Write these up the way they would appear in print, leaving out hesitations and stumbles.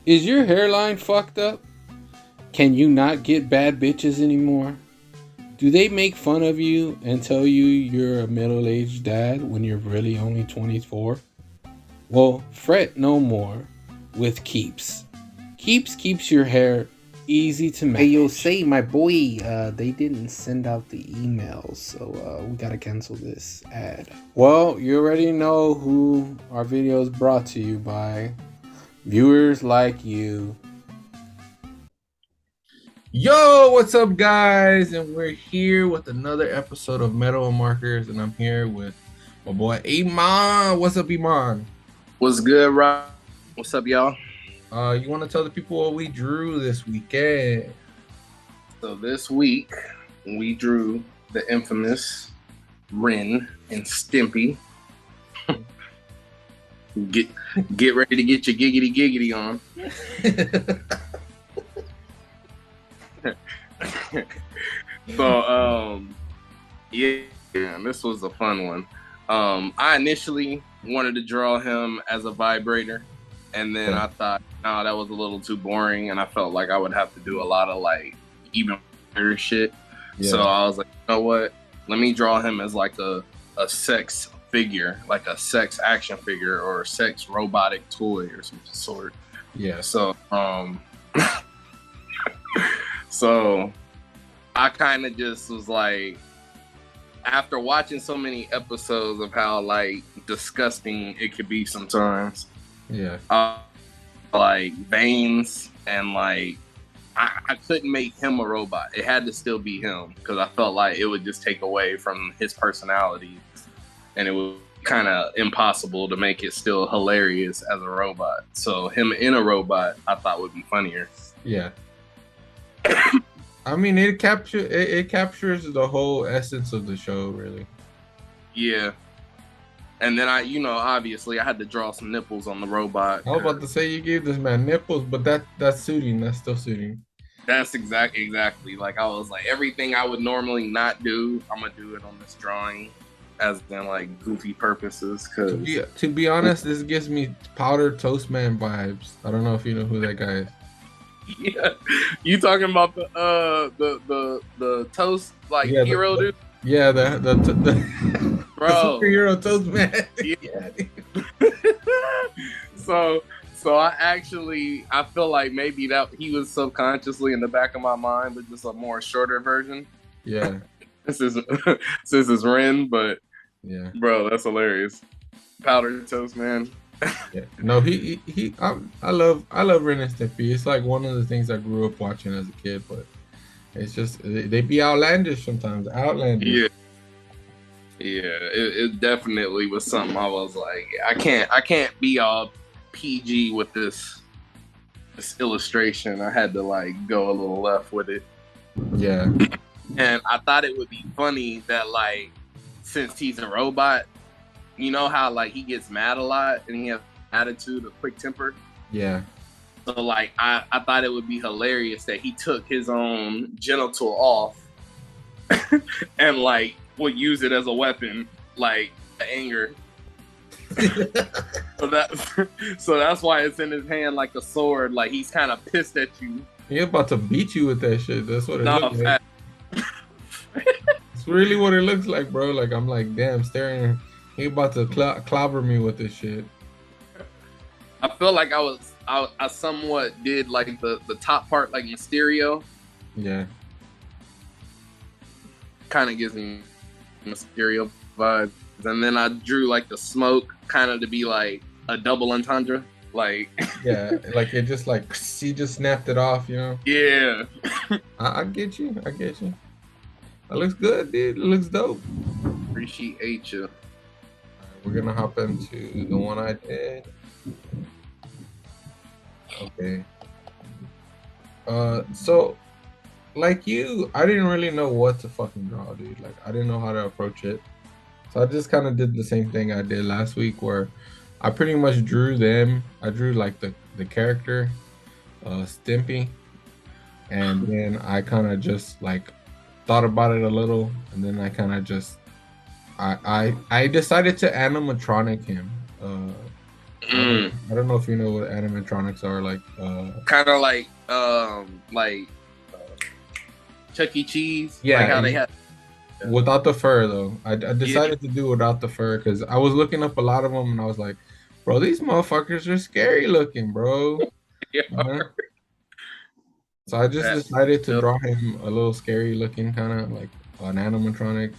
Is your hairline fucked up? Can you not get bad bitches anymore? Do they make fun of you and tell you you're a middle-aged dad when you're really only 24? Well, fret no more with Keeps. Keeps keeps your hair easy to manage. Hey, yo, say my boy, they didn't send out the emails, so we gotta cancel this ad. Well, you already know who our video is brought to you by. Viewers like you. Yo, what's up, guys? And we're here with another episode of Metal and Markers, and I'm here with my boy Eman. What's up, Eman? What's good, Rob? What's up, y'all? You want to tell the people what we drew this weekend? So this week we drew the infamous Ren and Stimpy. Get ready to get your giggity giggity on. So yeah, this was a fun one. I initially wanted to draw him as a vibrator, and then I thought, no, that was a little too boring, and I felt like I would have to do a lot of like even weirder shit. Yeah. So I was like, you know what? Let me draw him as like a sex figure, like a sex action figure or a sex robotic toy or some sort. Yeah. So so I kind of just was like, after watching so many episodes of how like disgusting it could be sometimes. Yeah. Like veins and like I couldn't make him a robot. It had to still be him because I felt like it would just take away from his personality, and it was kind of impossible to make it still hilarious as a robot. So him in a robot, I thought would be funnier. Yeah. I mean, it captures the whole essence of the show, really. Yeah. And then obviously I had to draw some nipples on the robot. I was about to say you gave this man nipples, but that's suiting. That's still suiting. That's exactly. Like I was like, everything I would normally not do, I'm gonna do it on this drawing, as in like goofy purposes. Cause to be honest, this gives me Powder Toast Man vibes. I don't know if you know who that guy is. Yeah, you talking about the toast hero dude? Yeah, the bro, the superhero toast man. Yeah. So I feel like maybe that he was subconsciously in the back of my mind, but just a more shorter version. Yeah. this is Ren, but yeah, bro, that's hilarious. Powder toast man. Yeah. No, I love Ren and Stimpy. It's like one of the things I grew up watching as a kid, but it's just they be outlandish sometimes. Outlandish. Yeah, it definitely was something I was like, I can't be all PG with this illustration. I had to like go a little left with it. Yeah. And I thought it would be funny that like, since he's a robot, you know how like he gets mad a lot and he has attitude, a quick temper. Yeah. So like I thought it would be hilarious that he took his own genital off and like would use it as a weapon, like anger. so that's why it's in his hand like a sword. Like he's kind of pissed at you. He's about to beat you with that shit. That's what it looks like. It's really what it looks like, bro. Like I'm like, damn, staring. He about to clobber me with this shit. I feel like I somewhat did like the top part like Mysterio. Yeah. Kind of gives me Mysterio vibes. And then I drew like the smoke kind of to be like a double entendre. Like yeah, like it just like he just snapped it off, you know? Yeah. I get you. That looks good, dude. It looks dope. Appreciate you. We're gonna hop into the one I did. Okay. So like you, I didn't really know what to fucking draw, dude. Like I didn't know how to approach it. So I just kind of did the same thing I did last week where I pretty much drew them. I drew like the character, Stimpy. And then I kind of just like thought about it a little, and then I kind of just I decided to animatronic him. I don't know if you know what animatronics are like. Kind of like Chuck E. Cheese. Yeah, like how they have. without the fur though. I decided to do without the fur because I was looking up a lot of them and I was like, bro, these motherfuckers are scary looking, bro. Yeah. Uh-huh. So I just decided to draw him a little scary looking, kind of like an animatronic.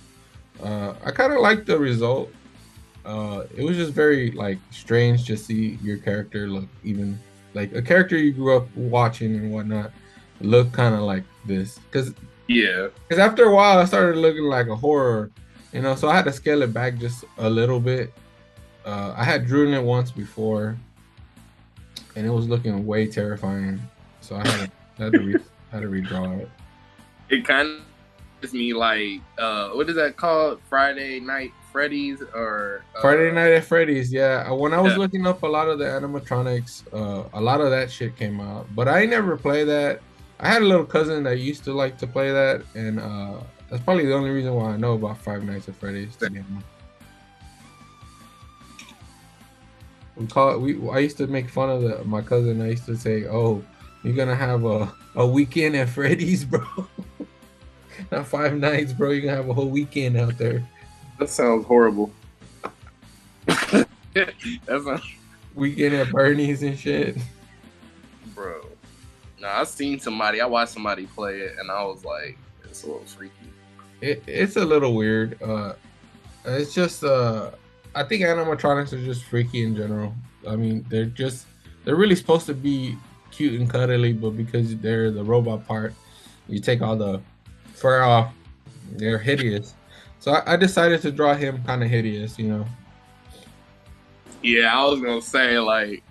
I kind of liked the result. It was just very like strange to see your character look even like a character you grew up watching and whatnot look kind of like this because after a while I started looking like a horror, you know, so I had to scale it back just a little bit. I had drawn it once before and it was looking way terrifying, so I had to redraw it. It kind of is me like what is that called? Friday Night Freddy's or Friday Night at Freddy's. Yeah, when I was looking up a lot of the animatronics, a lot of that shit came out, but I never play that. I had a little cousin that used to like to play that, and that's probably the only reason why I know about Five Nights at Freddy's. I used to make fun of my cousin. I used to say, "Oh, you're gonna have a weekend at Freddy's, bro." Not 5 nights, bro. You're gonna have a whole weekend out there. That sounds horrible. That's not... Weekend at Bernie's and shit. Bro. No, I watched somebody play it and I was like, it's a little freaky. It's a little weird. It's just I think animatronics are just freaky in general. I mean, they're really supposed to be cute and cuddly, but because they're the robot part, you take all the fur off, they're hideous. So I decided to draw him kind of hideous, you know. Yeah, I was gonna say like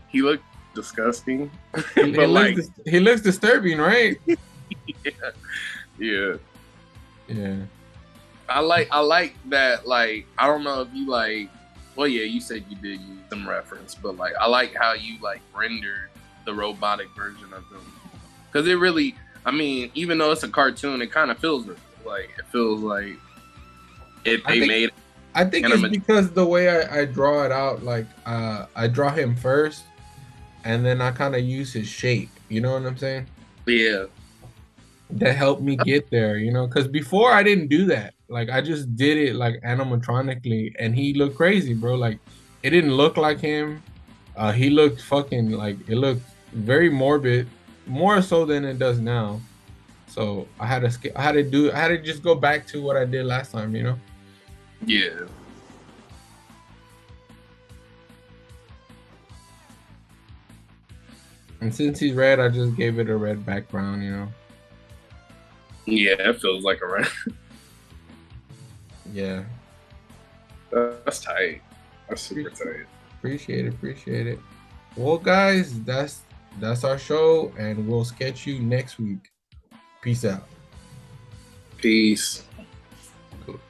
he looked disgusting, he looks disturbing, right? yeah. I like that. Like I don't know if you like. Well, yeah, you said you did use some reference, but like I like how you like rendered the robotic version of him because it really. I mean, even though it's a cartoon, it kind of feels like they made it. I think it's because the way I draw it out, like I draw him first, and then I kind of use his shape. You know what I'm saying? Yeah. That helped me get there, you know, because before I didn't do that. Like I just did it like animatronically, and he looked crazy, bro. Like it didn't look like him. He looked fucking like it looked very morbid, more so than it does now. So I had to just go back to what I did last time, you know? Yeah. And since he's red, I just gave it a red background, you know? Yeah, it feels like a red. Yeah. That's tight. That's super tight. Appreciate it. Well, guys, that's our show, and we'll sketch you next week. Peace out. Peace. Cool.